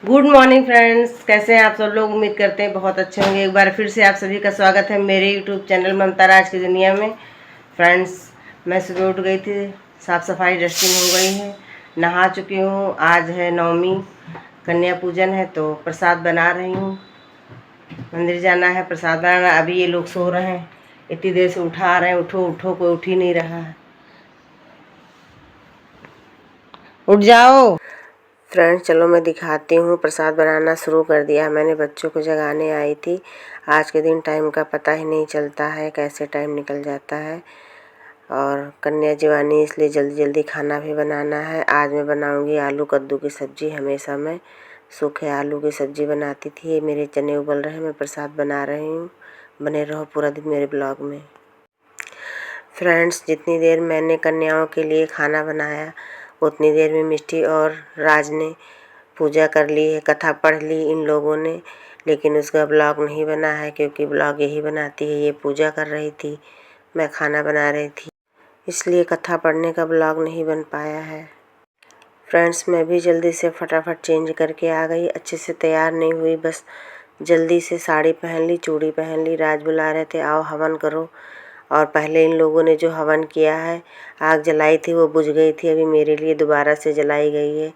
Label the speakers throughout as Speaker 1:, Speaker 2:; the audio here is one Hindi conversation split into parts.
Speaker 1: गुड मॉर्निंग फ्रेंड्स, कैसे हैं आप सब लोग। उम्मीद करते हैं बहुत अच्छे होंगे। एक बार फिर से आप सभी का स्वागत है मेरे यूट्यूब चैनल ममता राज की दुनिया में। फ्रेंड्स, मैं सुबह उठ गई थी, साफ़ सफाई डस्टिंग हो गई है, नहा चुकी हूँ। आज है नवमी, कन्या पूजन है तो प्रसाद बना रही हूँ। मंदिर जाना है, प्रसाद बनाना। अभी ये लोग सो रहे हैं, इतनी देर से उठा रहे हैं, उठो उठो, कोई उठ ही नहीं रहा है। उठ जाओ फ्रेंड्स। चलो मैं दिखाती हूँ। प्रसाद बनाना शुरू कर दिया मैंने, बच्चों को जगाने आई थी। आज के दिन टाइम का पता ही नहीं चलता है, कैसे टाइम निकल जाता है। और कन्या जीवानी, इसलिए जल्दी जल्दी खाना भी बनाना है। आज मैं बनाऊँगी आलू कद्दू की सब्ज़ी। हमेशा मैं सूखे आलू की सब्ज़ी बनाती थी। ये मेरे चने उबल रहे हैं, मैं प्रसाद बना रही हूँ। बने रहो पूरा दिन मेरे ब्लॉग में। फ्रेंड्स, जितनी देर मैंने कन्याओं के लिए खाना बनाया उतनी देर में मिष्टी और राज ने पूजा कर ली है, कथा पढ़ ली इन लोगों ने। लेकिन उसका ब्लॉग नहीं बना है, क्योंकि ब्लॉग यही बनाती है। ये पूजा कर रही थी, मैं खाना बना रही थी, इसलिए कथा पढ़ने का ब्लॉग नहीं बन पाया है। फ्रेंड्स, मैं भी जल्दी से फटाफट चेंज करके आ गई। अच्छे से तैयार नहीं हुई, बस जल्दी से साड़ी पहन ली, चूड़ी पहन ली। राज बुला रहे थे, आओ हवन करो। और पहले इन लोगों ने जो हवन किया है, आग जलाई थी वो बुझ गई थी, अभी मेरे लिए दोबारा से जलाई गई है।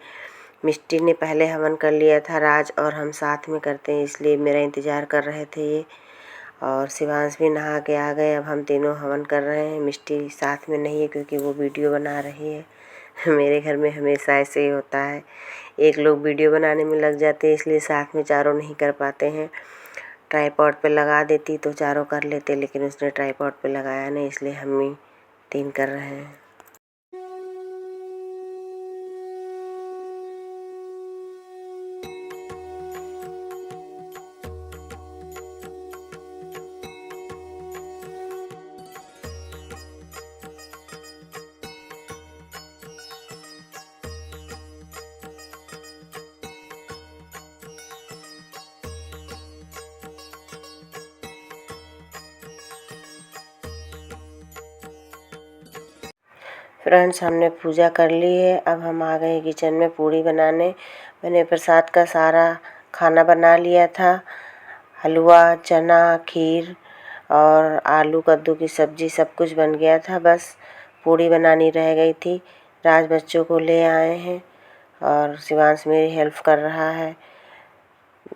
Speaker 1: मिष्टी ने पहले हवन कर लिया था, राज और हम साथ में करते हैं, इसलिए मेरा इंतज़ार कर रहे थे ये। और शिवांश भी नहा के आ गए। अब हम तीनों हवन कर रहे हैं। मिष्टी साथ में नहीं है क्योंकि वो वीडियो बना रही है। मेरे घर में हमेशा ऐसे ही होता है, एक लोग वीडियो बनाने में लग जाते हैं, इसलिए साथ में चारों नहीं कर पाते हैं। ट्राइपॉड पे लगा देती तो चारों कर लेते, लेकिन उसने ट्राइपॉड पे लगाया नहीं, इसलिए हम ही तीन कर रहे हैं। फ्रेंड्स, हमने पूजा कर ली है। अब हम आ गए किचन में पूड़ी बनाने। मैंने प्रसाद का सारा खाना बना लिया था, हलवा, चना, खीर और आलू कद्दू की सब्ज़ी, सब कुछ बन गया था। बस पूड़ी बनानी रह गई थी। राज बच्चों को ले आए हैं और शिवांश मेरी हेल्प कर रहा है।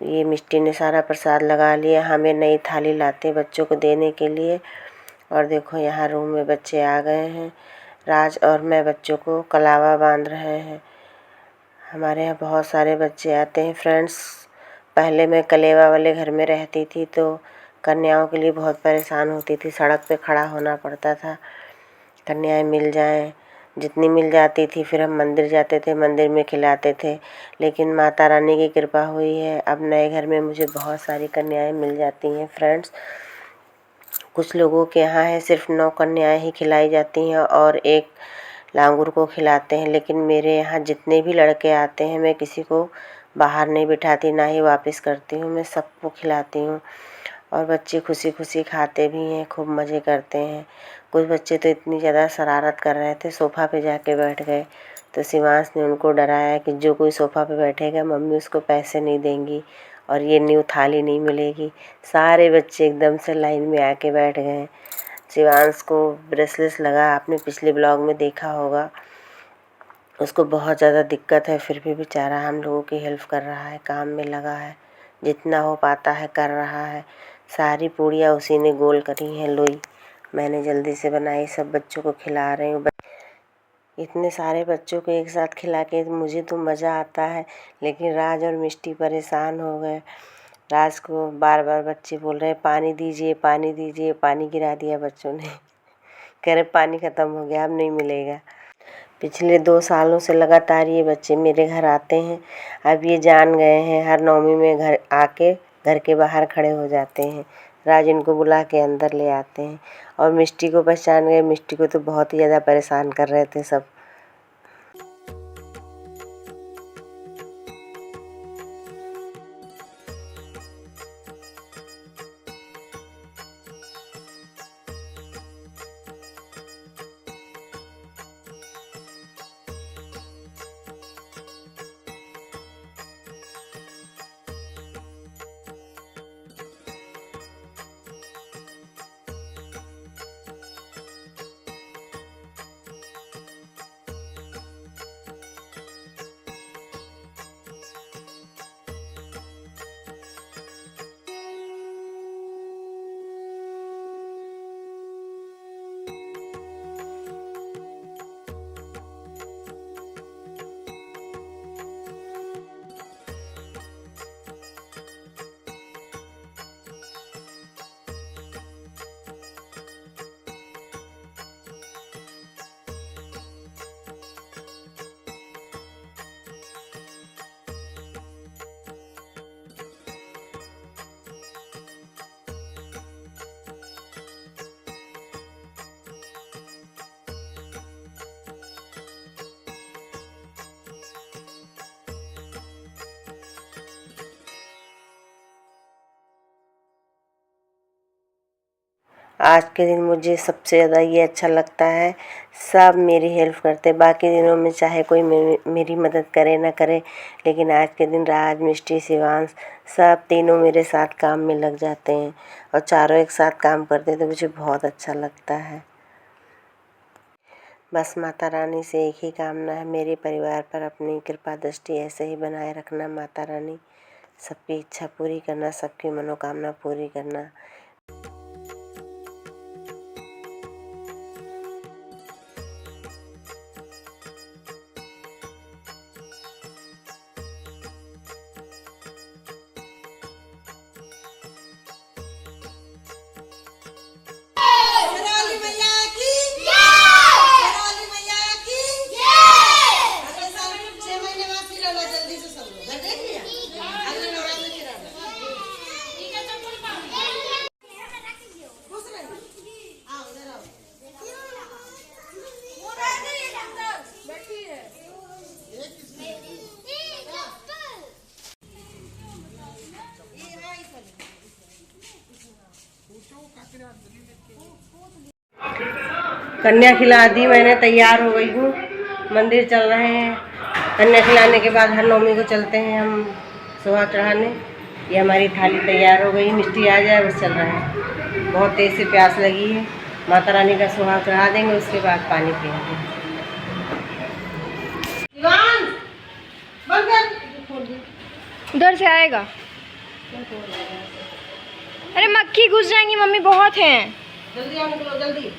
Speaker 1: ये मिष्टी ने सारा प्रसाद लगा लिया। हमें नई थाली लाते बच्चों को देने के लिए। और देखो यहाँ रूम में बच्चे आ गए हैं। राज और मैं बच्चों को कलावा बांध रहे हैं। हमारे यहाँ बहुत सारे बच्चे आते हैं। फ्रेंड्स, पहले मैं कलेवा वाले घर में रहती थी तो कन्याओं के लिए बहुत परेशान होती थी। सड़क पे खड़ा होना पड़ता था, कन्याएं मिल जाएं। जितनी मिल जाती थी फिर हम मंदिर जाते थे, मंदिर में खिलाते थे। लेकिन माता रानी की कृपा हुई है, अब नए घर में मुझे बहुत सारी कन्याएं मिल जाती हैं। फ्रेंड्स, कुछ लोगों के यहाँ है सिर्फ 9 कन्याएं ही खिलाई जाती हैं और एक लांगूर को खिलाते हैं। लेकिन मेरे यहाँ जितने भी लड़के आते हैं, मैं किसी को बाहर नहीं बिठाती, ना ही वापस करती हूँ, मैं सबको खिलाती हूँ। और बच्चे खुशी खुशी खाते भी हैं, खूब मज़े करते हैं। कुछ बच्चे तो इतनी ज़्यादा शरारत कर रहे थे, सोफ़ा पे जाके बैठ गए। तो शिवांश ने उनको डराया कि जो कोई सोफ़ा पे बैठेगा मम्मी उसको पैसे नहीं देंगी और ये न्यू थाली नहीं मिलेगी। सारे बच्चे एकदम से लाइन में आके बैठ गए। शिवांश को ब्रेसलेस लगा, आपने पिछले ब्लॉग में देखा होगा। उसको बहुत ज़्यादा दिक्कत है, फिर भी बेचारा हम लोगों की हेल्प कर रहा है, काम में लगा है, जितना हो पाता है कर रहा है। सारी पूड़ियाँ उसी ने गोल करी हैं, लोई मैंने जल्दी से बनाई, सब बच्चों को खिला रही हूँ। इतने सारे बच्चों को एक साथ खिला के मुझे तो मज़ा आता है, लेकिन राज और मिष्टी परेशान हो गए। राज को बार बार बच्चे बोल रहे हैं पानी दीजिए, पानी दीजिए। पानी गिरा दिया बच्चों ने। कह रहे पानी ख़त्म हो गया, अब नहीं मिलेगा। पिछले 2 सालों से लगातार ये बच्चे मेरे घर आते हैं। अब ये जान गए हैं, हर नवमी में घर आके घर के बाहर खड़े हो जाते हैं। राज इनको बुला के अंदर ले आते हैं। और मिष्टी को पहचान गए। मिष्टी को तो बहुत ही ज़्यादा परेशान कर रहे थे सब। आज के दिन मुझे सबसे ज़्यादा ये अच्छा लगता है। सब मेरी हेल्प करते हैं। बाकी दिनों में चाहे कोई मेरी मदद करे ना करे, लेकिन आज के दिन राज, मिष्टी, शिवांश सब तीनों मेरे साथ काम में लग जाते हैं और चारों एक साथ काम करते हैं तो मुझे बहुत अच्छा लगता है। बस माता रानी से एक ही कामना है, मेरे परिवार पर अपनी कृपा दृष्टि ऐसे ही बनाए रखना। माता रानी सबकी इच्छा पूरी करना, सबकी मनोकामना पूरी करना। कन्या खिला दी मैंने, तैयार हो गई हूँ, मंदिर चल रहे हैं। कन्या खिलाने के बाद हर नवमी को चलते हैं हम सुहाग चढ़ाने। ये हमारी थाली तैयार हो गई, मिष्टी आ जाए बस चल रहा है। बहुत तेज़ से प्यास लगी है, माता रानी का सुहाग चढ़ा देंगे, उसके बाद पानी पियेंगे।
Speaker 2: उधर से आएगा। अरे मक्खी घुस जाएंगी मम्मी, बहुत हैं।
Speaker 1: जल्दी आओ, निकलो जल्दी।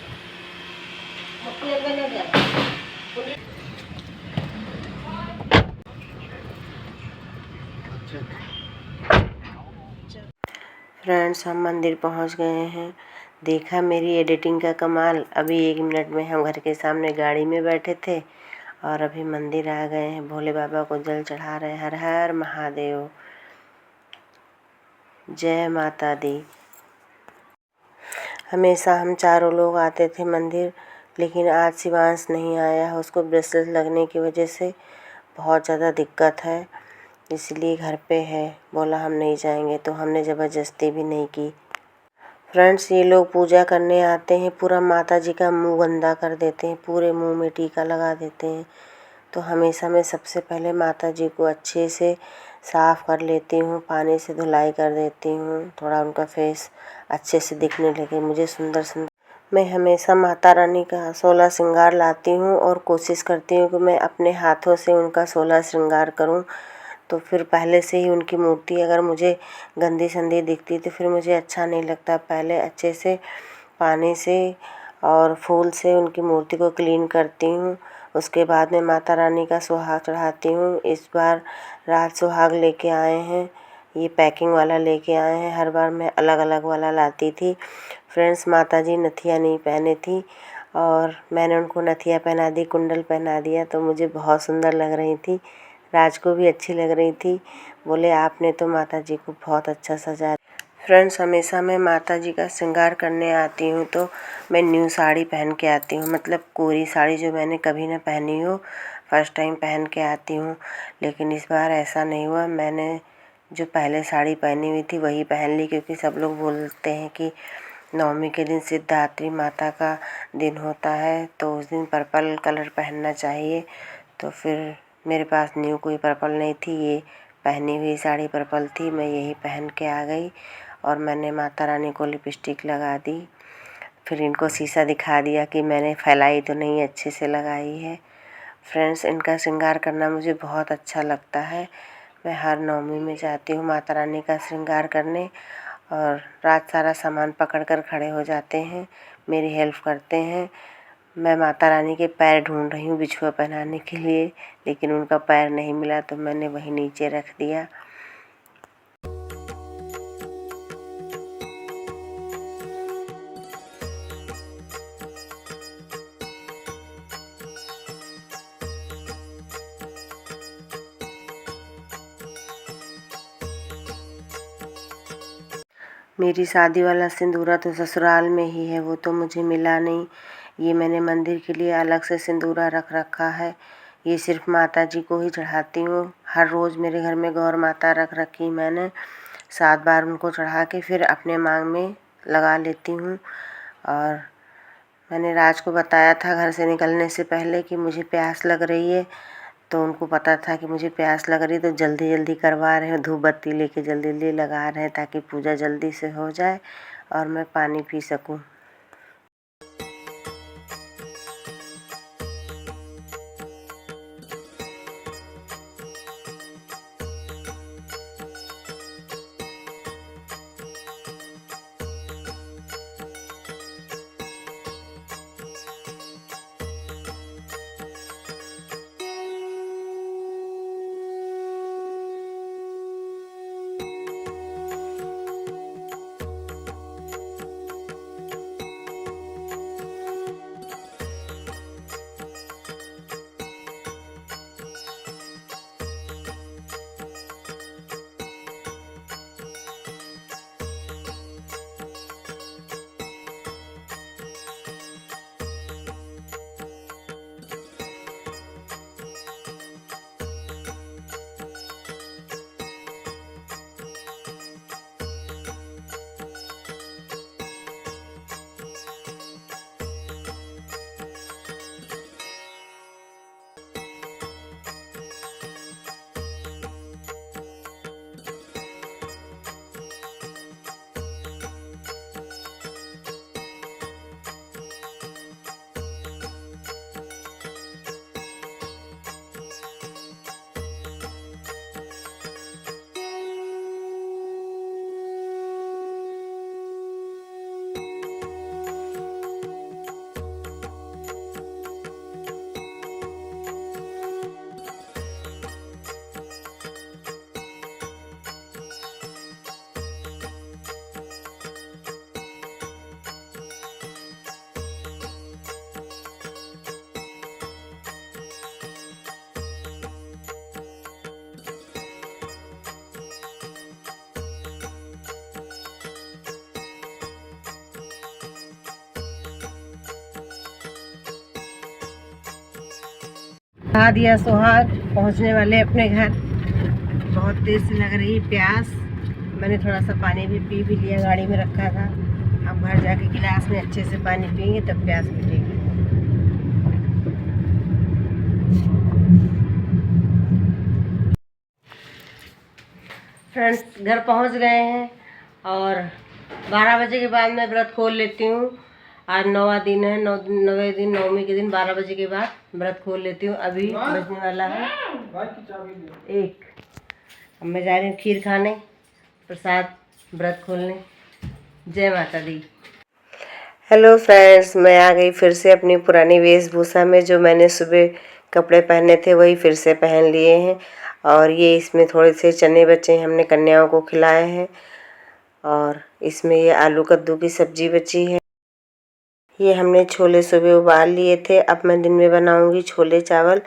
Speaker 1: फ्रेंड्स, हम मंदिर पहुंच गए हैं। देखा मेरी एडिटिंग का कमाल। अभी 1 मिनट में हम घर के सामने गाड़ी में बैठे थे और अभी मंदिर आ गए हैं। भोले बाबा को जल चढ़ा रहे हैं। हर हर महादेव, जय माता दी। हमेशा हम चारों लोग आते थे मंदिर, लेकिन आज शिवांश नहीं आया है। उसको ब्रेसलेट लगने की वजह से बहुत ज़्यादा दिक्कत है, इसलिए घर पे है। बोला हम नहीं जाएंगे, तो हमने ज़बरदस्ती भी नहीं की। फ्रेंड्स, ये लोग पूजा करने आते हैं, पूरा माता जी का मुंह गंदा कर देते हैं, पूरे मुंह में टीका लगा देते हैं। तो हमेशा मैं सबसे पहले माता जी को अच्छे से साफ़ कर लेती हूँ, पानी से धुलाई कर देती हूँ, थोड़ा उनका फेस अच्छे से दिखने लगे, मुझे सुंदर सुंदर। मैं हमेशा माता रानी का 16 श्रृंगार लाती हूँ और कोशिश करती हूँ कि मैं अपने हाथों से उनका 16 श्रृंगार करूँ। तो फिर पहले से ही उनकी मूर्ति अगर मुझे गंदी संदी दिखती तो फिर मुझे अच्छा नहीं लगता। पहले अच्छे से पानी से और फूल से उनकी मूर्ति को क्लीन करती हूँ, उसके बाद में माता रानी का सुहाग चढ़ाती हूँ। इस बार राज सुहाग लेके आए हैं, ये पैकिंग वाला लेके आए हैं। हर बार मैं अलग अलग वाला लाती थी। फ्रेंड्स, माता जी नथिया नहीं पहने थी और मैंने उनको नथिया पहना दी, कुंडल पहना दिया, तो मुझे बहुत सुंदर लग रही थी। राज को भी अच्छी लग रही थी। बोले आपने तो माता जी को बहुत अच्छा सजा। फ्रेंड्स, हमेशा मैं माता जी का श्रृंगार करने आती हूँ तो मैं न्यू साड़ी पहन के आती हूँ, मतलब कोरी साड़ी जो मैंने कभी ना पहनी हो, फर्स्ट टाइम पहन के आती हूँ। लेकिन इस बार ऐसा नहीं हुआ, मैंने जो पहले साड़ी पहनी हुई थी वही पहन ली, क्योंकि सब लोग बोलते हैं कि नवमी के दिन सिद्धिदात्री माता का दिन होता है, तो उस दिन पर्पल कलर पहनना चाहिए। तो फिर मेरे पास न्यू कोई पर्पल नहीं थी, ये पहनी हुई साड़ी पर्पल थी, मैं यही पहन के आ गई और मैंने माता रानी को लिपस्टिक लगा दी। फिर इनको शीशा दिखा दिया कि मैंने फैलाई तो नहीं, अच्छे से लगाई है। फ्रेंड्स, इनका श्रृंगार करना मुझे बहुत अच्छा लगता है। मैं हर नवमी में जाती हूँ माता रानी का श्रृंगार करने और रात सारा सामान पकड़ कर खड़े हो जाते हैं, मेरी हेल्प करते हैं। मैं माता रानी के पैर ढूंढ रही हूँ बिछुआ पहनाने के लिए, लेकिन उनका पैर नहीं मिला तो मैंने वहीं नीचे रख दिया। मेरी शादी वाला सिंदूरा तो ससुराल में ही है, वो तो मुझे मिला नहीं। ये मैंने मंदिर के लिए अलग से सिंदूरा रख रखा है, ये सिर्फ माता जी को ही चढ़ाती हूँ। हर रोज़ मेरे घर में गौर माता रख रखी मैंने, 7 बार उनको चढ़ा के फिर अपने मांग में लगा लेती हूँ। और मैंने राज को बताया था घर से निकलने से पहले कि मुझे प्यास लग रही है, तो उनको पता था कि मुझे प्यास लग रही है, तो जल्दी जल्दी करवा रहे हैं, धूप बत्ती लेके जल्दी जल्दी लगा रहे हैं ताकि पूजा जल्दी से हो जाए और मैं पानी पी सकूं। खा दिया सुहाग, पहुंचने वाले अपने घर। बहुत तेज से लग रही प्यास। मैंने थोड़ा सा पानी भी पी लिया, गाड़ी में रखा था। अब घर जाके गिलास में अच्छे से पानी पियेंगे तब प्यास मिटेगी। फ्रेंड्स, घर पहुंच गए हैं और 12 बजे के बाद मैं व्रत खोल लेती हूँ। आज 9वां दिन है, 9वें दिन, 9वीं के दिन 12 बजे के बाद व्रत खोल लेती हूँ। अभी बजने वाला है 1। अब मैं जा रही हूँ खीर खाने, प्रसाद, व्रत खोलने। जय माता दी। हेलो फ्रेंड्स, मैं आ गई फिर से अपनी पुरानी वेशभूषा में। जो मैंने सुबह कपड़े पहने थे वही फिर से पहन लिए हैं। और ये इसमें थोड़े से चने बचे हैं, हमने कन्याओं को खिलाए हैं। और इसमें ये आलू कद्दू की सब्जी बची है। ये हमने छोले सुबह उबाल लिए थे। अब मैं दिन में बनाऊंगी छोले चावल।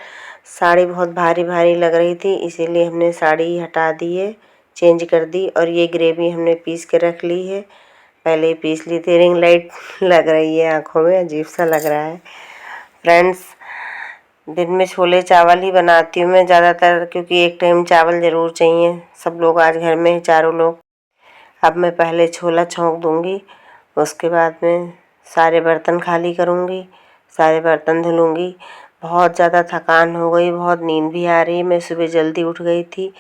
Speaker 1: साड़ी बहुत भारी भारी लग रही थी, इसीलिए हमने साड़ी हटा दी है, चेंज कर दी। और ये ग्रेवी हमने पीस के रख ली है, पहले ही पीस ली थी। रिंग लाइट लग रही है आँखों में, अजीब सा लग रहा है। फ्रेंड्स, दिन में छोले चावल ही बनाती हूँ मैं ज़्यादातर, क्योंकि एक टाइम चावल ज़रूर चाहिए। सब लोग आज घर में चारों लोग। अब मैं पहले छोला छौंक दूँगी, उसके बाद में सारे बर्तन खाली करूँगी, सारे बर्तन धुलूँगी। बहुत ज़्यादा थकान हो गई, बहुत नींद भी आ रही। मैं सुबह जल्दी उठ गई थी,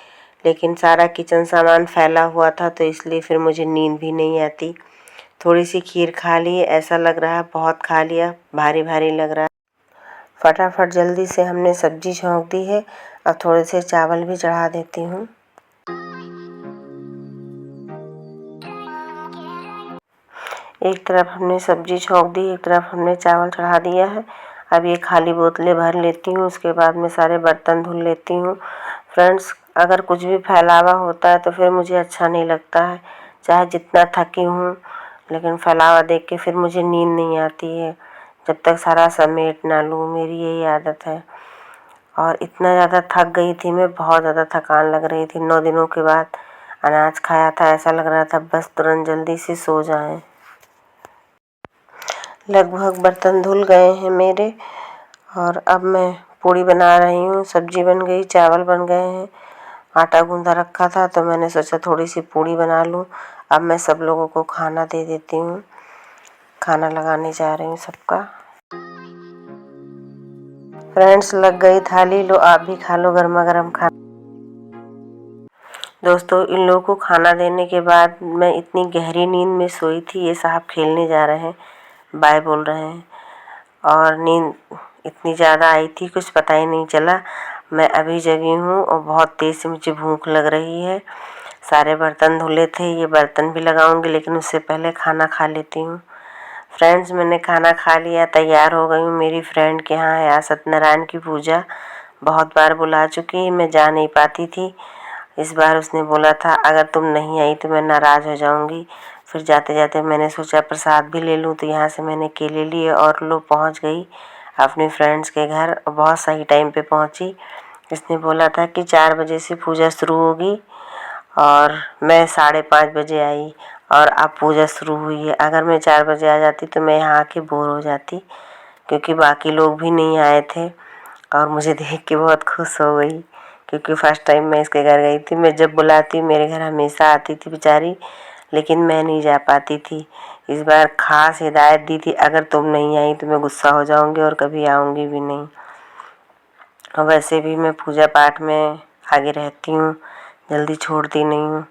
Speaker 1: लेकिन सारा किचन सामान फैला हुआ था, तो इसलिए फिर मुझे नींद भी नहीं आती। थोड़ी सी खीर खा ली, ऐसा लग रहा है बहुत खा लिया, भारी भारी लग रहा है। फटाफट जल्दी से हमने सब्जी छौंक दी है। अब थोड़े से चावल भी चढ़ा देती हूँ। एक तरफ हमने सब्जी छौंक दी, एक तरफ हमने चावल चढ़ा दिया है। अब ये खाली बोतलें भर लेती हूँ, उसके बाद में सारे बर्तन धुल लेती हूँ। फ्रेंड्स, अगर कुछ भी फैलावा होता है तो फिर मुझे अच्छा नहीं लगता है, चाहे जितना थकी हूँ, लेकिन फैलावा देख के फिर मुझे नींद नहीं आती है जब तक सारा समेट ना लूँ। मेरी यही आदत है। और इतना ज़्यादा थक गई थी मैं, बहुत ज़्यादा थकान लग रही थी। 9 दिनों के बाद अनाज खाया था, ऐसा लग रहा था बस तुरंत जल्दी से सो जाएं। लगभग बर्तन धुल गए हैं मेरे, और अब मैं पूड़ी बना रही हूँ। सब्जी बन गई, चावल बन गए हैं, आटा गूंदा रखा था, तो मैंने सोचा थोड़ी सी पूड़ी बना लूँ। अब मैं सब लोगों को खाना दे देती हूँ। खाना लगाने जा रही हूँ सबका। फ्रेंड्स, लग गई थाली, लो आप भी खा लो गर्मा गर्म खाना। दोस्तों, इन लोगों को खाना देने के बाद मैं इतनी गहरी नींद में सोई थी। ये साहब खेलने जा रहे हैं, बाय बोल रहे हैं, और नींद इतनी ज़्यादा आई थी कुछ पता ही नहीं चला। मैं अभी जगी हूँ और बहुत तेज़ से मुझे भूख लग रही है। सारे बर्तन धुले थे, ये बर्तन भी लगाऊंगी, लेकिन उससे पहले खाना खा लेती हूँ। फ्रेंड्स, मैंने खाना खा लिया, तैयार हो गई हूँ। मेरी फ्रेंड के यहाँ है आज सत्यनारायण की पूजा। बहुत बार बुला चुकी, मैं जा नहीं पाती थी। इस बार उसने बोला था अगर तुम नहीं आई तो मैं नाराज़ हो जाऊंगी। फिर जाते जाते मैंने सोचा प्रसाद भी ले लूँ, तो यहाँ से मैंने केले लिए और लो पहुँच गई अपने फ्रेंड्स के घर। बहुत सही टाइम पे पहुँची। इसने बोला था कि 4 बजे से पूजा शुरू होगी और मैं 5:30 बजे आई और अब पूजा शुरू हुई है। अगर मैं 4 बजे आ जाती तो मैं यहाँ आके बोर हो जाती, क्योंकि बाकी लोग भी नहीं आए थे। और मुझे देख के बहुत खुश हो गई, क्योंकि फर्स्ट टाइम मैं इसके घर गई थी। मैं जब बुलाती मेरे घर हमेशा आती थी बेचारी, लेकिन मैं नहीं जा पाती थी। इस बार खास हिदायत दी थी अगर तुम नहीं आई तो मैं गुस्सा हो जाऊंगी और कभी आऊँगी भी नहीं। और वैसे भी मैं पूजा पाठ में आगे रहती हूँ, जल्दी छोड़ती नहीं हूँ।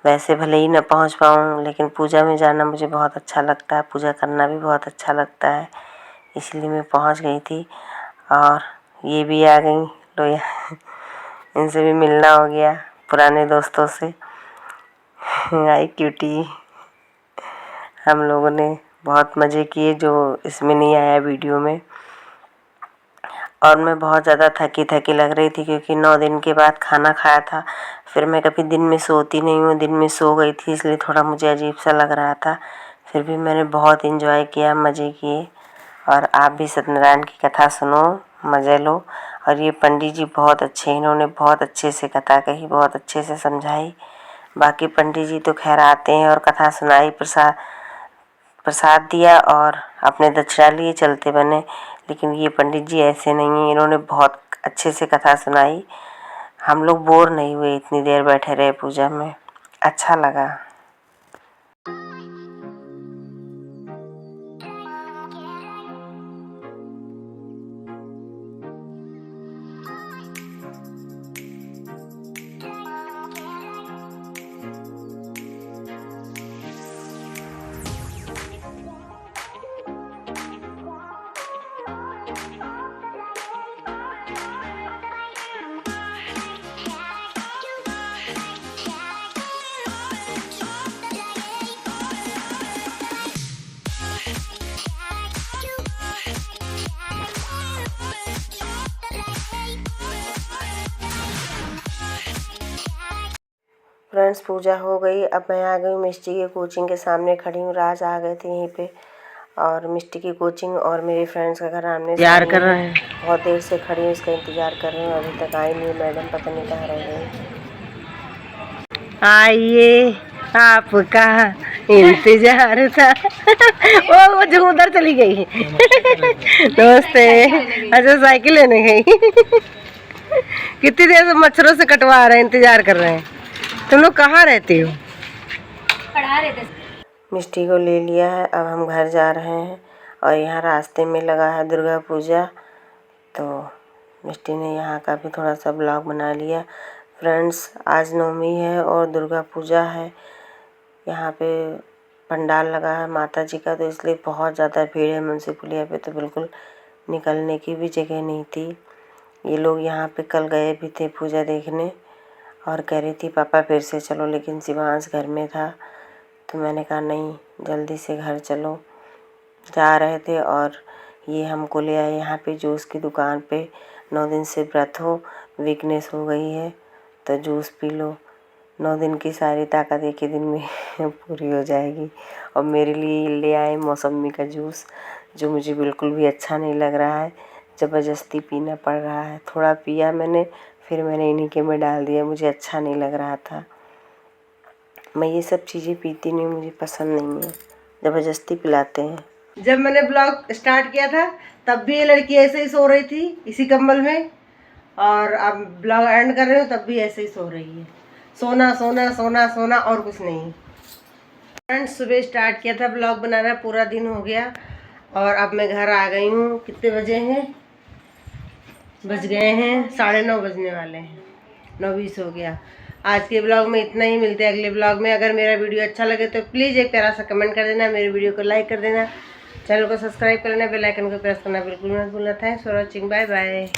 Speaker 1: वैसे भले ही न पहुँच पाऊँ, लेकिन पूजा में जाना मुझे बहुत अच्छा लगता है, पूजा करना भी बहुत अच्छा लगता है, इसलिए मैं पहुँच गई थी। और ये भी आ गई, लो इनसे भी मिलना हो गया पुराने दोस्तों से। आई क्यूटी। हम लोगों ने बहुत मज़े किए जो इसमें नहीं आया वीडियो में। और मैं बहुत ज़्यादा थकी लग रही थी, क्योंकि 9 दिन के बाद खाना खाया था। फिर मैं कभी दिन में सोती नहीं हूँ, दिन में सो गई थी, इसलिए थोड़ा मुझे अजीब सा लग रहा था। फिर भी मैंने बहुत एंजॉय किया, मज़े किए। और आप भी सत्यनारायण की कथा सुनो, मज़े लो। और ये पंडित जी बहुत अच्छे, इन्होंने बहुत अच्छे से कथा कही, बहुत अच्छे से समझाई। बाकी पंडित जी तो खैर आते हैं और कथा सुनाई, प्रसाद दिया और अपने दक्षिणा लिए चलते बने। लेकिन ये पंडित जी ऐसे नहीं हैं, इन्होंने बहुत अच्छे से कथा सुनाई। हम लोग बोर नहीं हुए, इतनी देर बैठे रहे पूजा में, अच्छा लगा। फ्रेंड्स, पूजा हो गई। अब मैं आ गई मिष्टी की कोचिंग के सामने खड़ी हूँ। राज आ गए थे यहीं पे, और मिष्टी की कोचिंग और मेरे फ्रेंड्स का घर आमने
Speaker 3: इंतजार कर रहे हैं।
Speaker 1: बहुत देर से खड़ी हूँ, इसका इंतज़ार कर रही हूँ। अभी तक आई नहीं मैडम, पता नहीं कहाँ रह गई।
Speaker 3: आइए, आपका इंतजार था। वो जो उधर चली गई। नमस्ते। अच्छा, साइकिल लेने गई। कितनी देर से मच्छरों से कटवा रहे हैं, इंतजार कर रहे हैं। तुम लोग कहाँ रहते हो?
Speaker 2: पढ़ा रहे थे।
Speaker 1: मिष्टी को ले लिया है, अब हम घर जा रहे हैं। और यहाँ रास्ते में लगा है दुर्गा पूजा, तो मिष्टी ने यहाँ का भी थोड़ा सा ब्लॉग बना लिया। फ्रेंड्स, आज नवमी है और दुर्गा पूजा है। यहाँ पे पंडाल लगा है माता जी का, तो इसलिए बहुत ज़्यादा भीड़ है। मुंशी पुलिया पे तो बिल्कुल निकलने की भी जगह नहीं थी। ये लोग यहाँ पे कल गए भी थे पूजा देखने, और कह रही थी पापा फिर से चलो, लेकिन शिवांश घर में था, तो मैंने कहा नहीं, जल्दी से घर चलो। जा रहे थे और ये हमको ले आए यहाँ पे जूस की दुकान पे। 9 दिन से व्रत हो, वीकनेस हो गई है, तो जूस पी लो। 9 दिन की सारी ताकत एक ही दिन में पूरी हो जाएगी। और मेरे लिए ले आए मौसमी का जूस, जो मुझे बिल्कुल भी अच्छा नहीं लग रहा है, ज़बरदस्ती पीना पड़ रहा है। थोड़ा पिया मैंने, फिर मैंने इन्हीं के में डाल दिया, मुझे अच्छा नहीं लग रहा था। मैं ये सब चीज़ें पीती नहीं, मुझे पसंद नहीं है, ज़बरदस्ती पिलाते हैं।
Speaker 3: जब मैंने ब्लॉग स्टार्ट किया था तब भी ये लड़की ऐसे ही सो रही थी, इसी कंबल में, और अब ब्लॉग एंड कर रही हूँ तब भी ऐसे ही सो रही है। सोना सोना सोना सोना और कुछ नहीं। फ्रेंड्स सुबह स्टार्ट किया था ब्लॉग बनाना, पूरा दिन हो गया और अब मैं घर आ गई हूँ। कितने बजे हैं? बज गए हैं 9:30 बजने वाले हैं, 9:20 हो गया। आज के ब्लॉग में इतना ही, मिलते हैं अगले ब्लॉग में। अगर मेरा वीडियो अच्छा लगे तो प्लीज़ एक प्यारा सा कमेंट कर देना, मेरे वीडियो को लाइक कर देना, चैनल को सब्सक्राइब कर लेना, बेल आइकन को प्रेस करना बिल्कुल मत भूलना। Thanks for watching, bye bye.